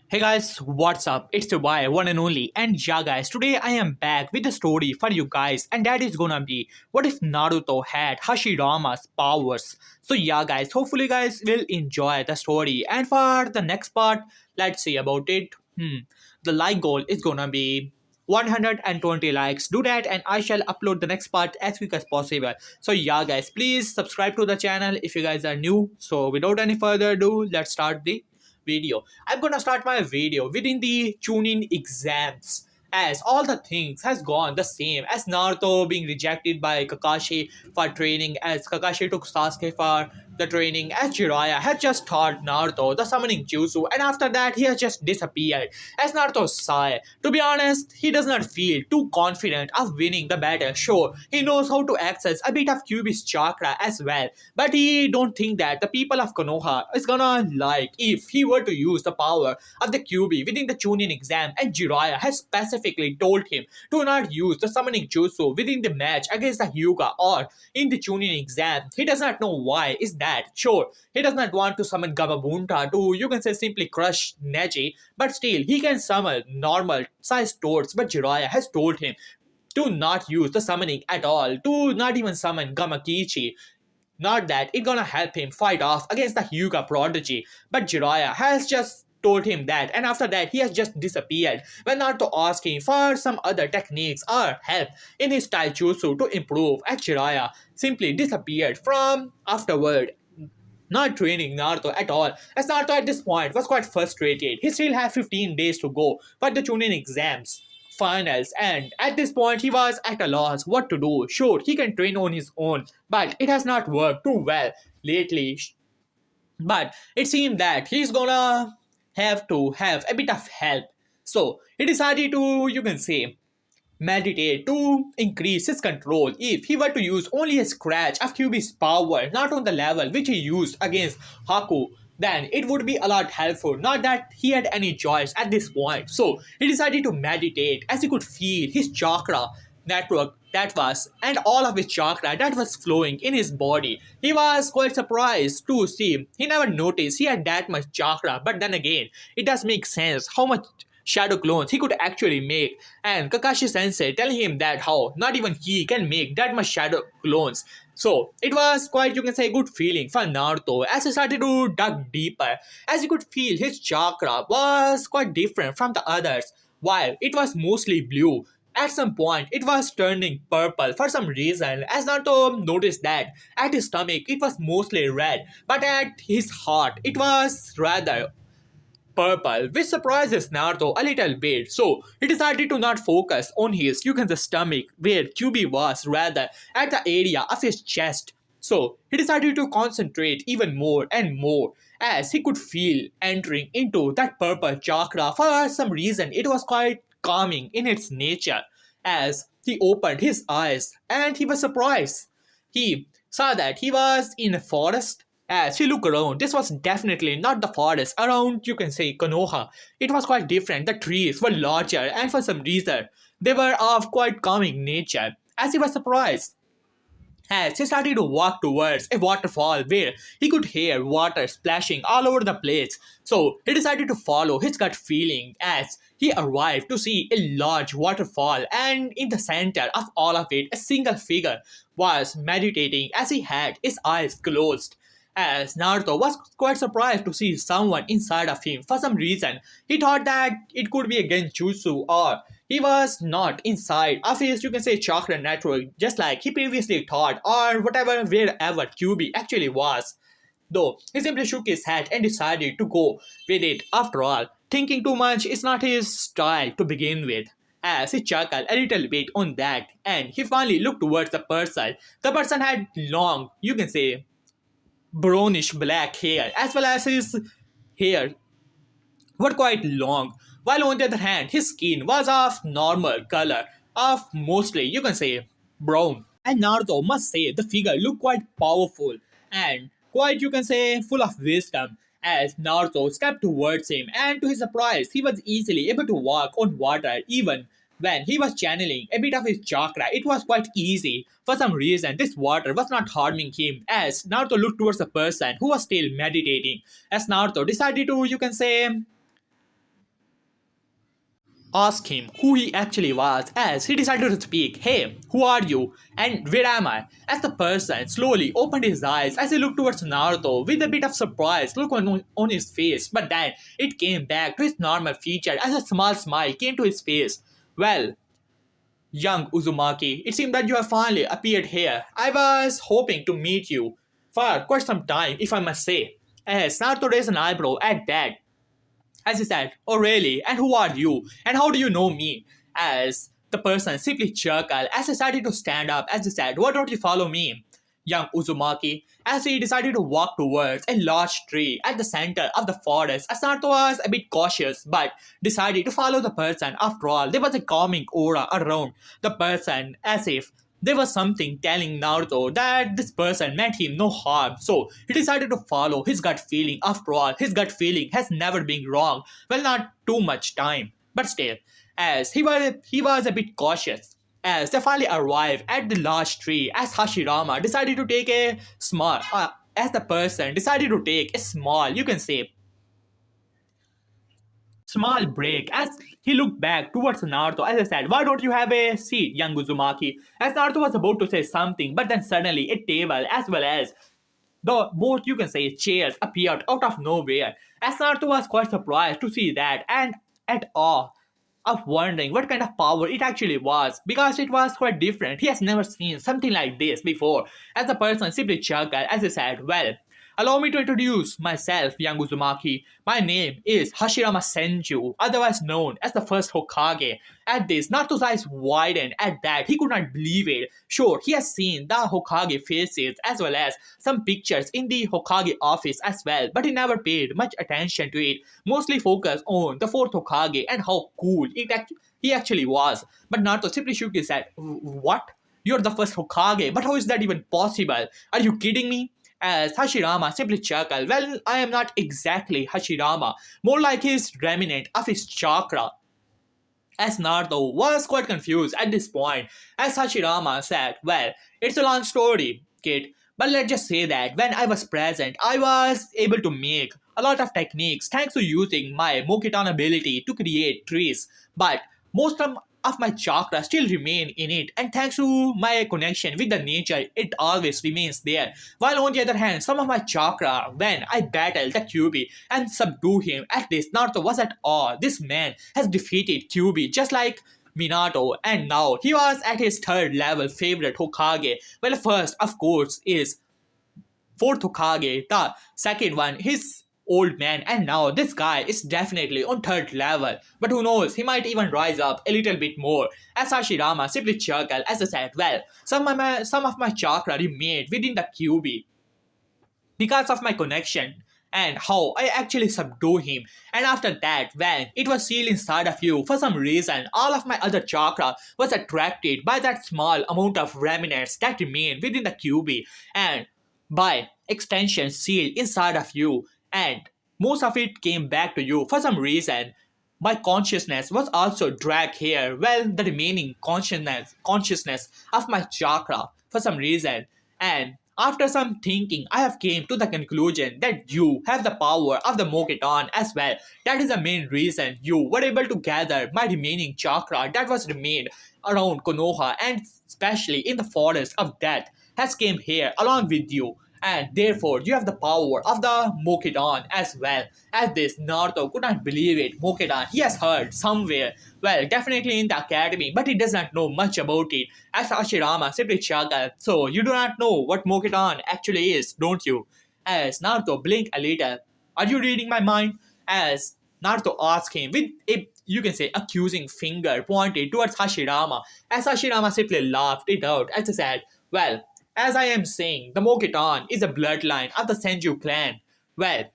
Hey guys, what's up? It's the Y, one and only. And yeah, guys, today I am back with a story for you guys, and that is gonna be what if Naruto had Hashirama's powers. So, yeah, guys, hopefully, guys will enjoy the story. And for the next part, let's see about it. The like goal is gonna be 120 likes. Do that, and I shall upload the next part as quick as possible. So, yeah, guys, please subscribe to the channel if you guys are new. So, without any further ado, let's start the video. I'm gonna start my video within the tuning exams, as all the things has gone the same as Naruto being rejected by Kakashi for training, as Kakashi took Sasuke for the training, as Jiraiya had just taught Naruto the summoning jutsu, and after that he has just disappeared. As Naruto sighed, to be honest, he does not feel too confident of winning the battle. Sure, he knows how to access a bit of Kyuubi's chakra as well, but he don't think that the people of Konoha is gonna like if he were to use the power of the Kyuubi within the Chunin exam, and Jiraiya has specifically told him to not use the summoning jutsu within the match against the Hyuga or in the Chunin exam. He does not know why is that. Sure, he does not want to summon Gamabunta to, you can say, simply crush Neji, but still he can summon normal sized toads, but Jiraiya has told him to not use the summoning at all, to not even summon Gamakichi. Not that it gonna help him fight off against the Hyuga prodigy, but Jiraiya has just told him that, and after that he has just disappeared when Naruto asked him for some other techniques or help in his taijutsu to improve, and Jiraiya simply disappeared from afterward, not training Naruto at all, as Naruto at this point was quite frustrated. He still had 15 days to go for the Chunin exams finals, and at this point he was at a loss what to do. Sure, he can train on his own, but it has not worked too well lately. But it seemed that he's gonna have to have a bit of help. So he decided to, you can say, meditate to increase his control. If he were to use only a scratch of Kyuubi's power, not on the level which he used against Haku, then it would be a lot helpful. Not that he had any choice at this point. So he decided to meditate as he could feel his chakra network that was, and all of his chakra that was flowing in his body. He was quite surprised to see. He never noticed he had that much chakra, but then again, it does make sense how much shadow clones he could actually make, and Kakashi sensei telling him that how not even he can make that much shadow clones. So it was quite, you can say, good feeling for Naruto as he started to dig deeper, as he could feel his chakra was quite different from the others. While it was mostly blue, at some point it was turning purple for some reason, as Naruto noticed that at his stomach it was mostly red, but at his heart it was rather purple, which surprises Naruto a little bit. So he decided to not focus on his, you can say, stomach where QB was, rather at the area of his chest. So he decided to concentrate even more and more, as he could feel entering into that purple chakra. For some reason, it was quite calming in its nature. As he opened his eyes, and he was surprised. He saw that he was in a forest. As he looked around, this was definitely not the forest around, you can say, Konoha. It was quite different. The trees were larger, and for some reason, they were of quite calming nature. As he was surprised, as he started to walk towards a waterfall where he could hear water splashing all over the place. So he decided to follow his gut feeling as he arrived to see a large waterfall, and in the center of all of it, a single figure was meditating as he had his eyes closed. As Naruto was quite surprised to see someone inside of him. For some reason, he thought that it could be a genjutsu, or he was not inside of his, you can say, chakra network, just like he previously thought, or whatever, wherever QB actually was. Though he simply shook his head and decided to go with it. After all, thinking too much is not his style to begin with. As he chuckled a little bit on that, and he finally looked towards the person. The person had long, you can say, brownish black hair, as well as his hair were quite long, while on the other hand his skin was of normal color, of mostly, you can say, brown. And Naruto must say the figure looked quite powerful and quite, you can say, full of wisdom. As Naruto stepped towards him, and to his surprise he was easily able to walk on water. Even when he was channeling a bit of his chakra, it was quite easy. For some reason, this water was not harming him, as Naruto looked towards the person who was still meditating. As Naruto decided to, you can say, asked him who he actually was as he decided to speak. Hey, who are you? And where am I? As the person slowly opened his eyes as he looked towards Naruto with a bit of surprise look on his face, but then it came back to his normal feature as a small smile came to his face. Well, young Uzumaki, it seemed that you have finally appeared here. I was hoping to meet you for quite some time, if I must say. As Naruto raised an eyebrow at that, as he said, oh really? And who are you? And how do you know me? As the person simply chuckled as he started to stand up as he said, why don't you follow me? Young Uzumaki, as he decided to walk towards a large tree at the center of the forest, as Naruto was a bit cautious but decided to follow the person. After all, there was a calming aura around the person as if there was something telling Naruto that this person meant him no harm, so he decided to follow his gut feeling. After all, his gut feeling has never been wrong. Well, not too much time, but still, as he was a bit cautious. As they finally arrived at the large tree, as Hashirama decided to take a small, as the person decided to take a small, you can say, small break as he looked back towards Naruto as I said, why don't you have a seat, young Uzumaki? As Naruto was about to say something, but then suddenly a table as well as the both you can say chairs appeared out of nowhere. As Naruto was quite surprised to see that and at awe of wondering what kind of power it actually was because it was quite different. He has never seen something like this before. As the person simply chuckled as he said, well, allow me to introduce myself, young Uzumaki. My name is Hashirama Senju, otherwise known as the first Hokage. At this, Naruto's eyes widened at that. He could not believe it. Sure, he has seen the Hokage faces as well as some pictures in the Hokage office as well, but he never paid much attention to it, mostly focused on the fourth Hokage and how cool he actually was. But Naruto simply shook his head. What? You're the first Hokage, but how is that even possible? Are you kidding me? As Hashirama simply chuckled, well, I am not exactly Hashirama, more like his remnant of his chakra. As Naruto was quite confused at this point, as Hashirama said, well, it's a long story, kid, but let's just say that when I was present, I was able to make a lot of techniques thanks to using my Mokitan ability to create trees, but most of my chakra still remain in it, and thanks to my connection with the nature, it always remains there. While on the other hand, some of my chakra, when I battle the QB and subdue him, at this Naruto was at awe. This man has defeated QB just like Minato, and now he was at his third level favorite Hokage. Well, first, of course, is fourth Hokage, the second one, his old man, and now this guy is definitely on third level. But who knows, he might even rise up a little bit more. As Hashirama simply chuckled as I said, well, some of my chakra remained within the QB because of my connection and how I actually subdue him. And after that, when it was sealed inside of you, for some reason, all of my other chakra was attracted by that small amount of remnants that remained within the QB and by extension sealed inside of you. And most of it came back to you for some reason. My consciousness was also dragged here. Well, the remaining consciousness of my chakra for some reason. And after some thinking, I have came to the conclusion that you have the power of the Mokitan as well. That is the main reason you were able to gather my remaining chakra that was remained around Konoha and especially in the forest of death has came here along with you. And therefore, you have the power of the Mokidan as well. As this, Naruto could not believe it. Mokidan, he has heard somewhere, well, definitely in the academy, but he does not know much about it. As Hashirama simply chuckled, so you do not know what Mokidan actually is, don't you? As Naruto blinked a little, are you reading my mind? As Naruto asked him with a, you can say, accusing finger pointed towards Hashirama. As Hashirama simply laughed it out as he said, well, as I am saying, the Mokitan is a bloodline of the Senju clan. Well,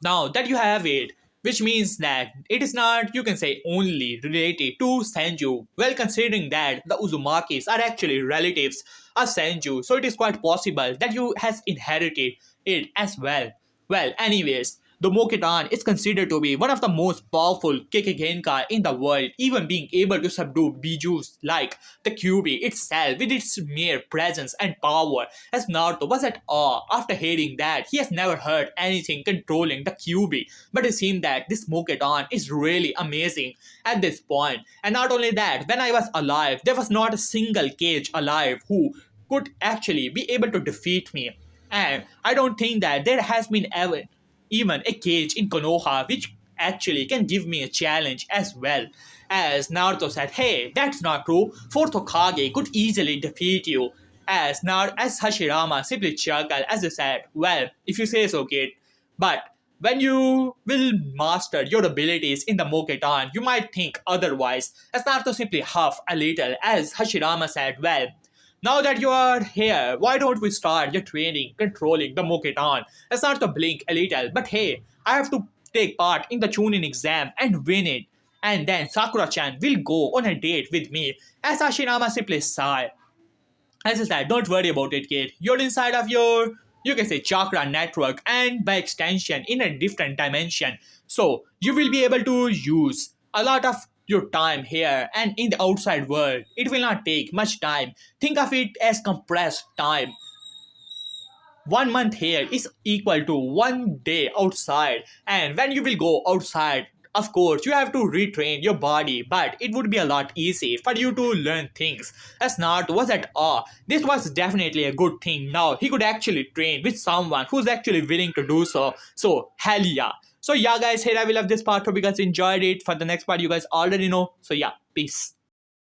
now that you have it, which means that it is not, you can say, only related to Senju. Well, considering that the Uzumakis are actually relatives of Senju, so it is quite possible that you has inherited it as well. Well, anyways, The Mokitan is considered to be one of the most powerful Kekkei in the world, even being able to subdue bijus like the Kyuubi itself with its mere presence and power. As Naruto was at awe after hearing that, he has never heard anything controlling the Kyuubi, but it seemed that this Mokitan is really amazing at this point. And not only that, when I was alive, there was not a single cage alive who could actually be able to defeat me. And I don't think that there has been ever even a cage in Konoha which actually can give me a challenge as well. As Naruto said, hey, that's not true. Fourth Hokage could easily defeat you. As Hashirama simply chuckled as he said, well, if you say so, kid. But when you will master your abilities in the Moketan, you might think otherwise. As Naruto simply huffed a little as Hashirama said, well, now that you are here, why don't we start your training controlling the Moketan? Let's start to blink a little, but hey, I have to take part in the Chunin exam and win it. And then Sakura-chan will go on a date with me. As Ashirama simply sighed. As I said, don't worry about it, kid. You're inside of your, you can say, chakra network and by extension in a different dimension. So you will be able to use a lot of your time here and in the outside world. It will not take much time. Think of it as compressed time. 1 month here is equal to 1 day outside, and when you will go outside, of course you have to retrain your body, but it would be a lot easy for you to learn things. As Naruto was at awe, this was definitely a good thing. Now he could actually train with someone who's actually willing to do so. So hell yeah. So yeah guys, here I will have this part. Hope you guys enjoyed it. For the next part you guys already know. So yeah, peace.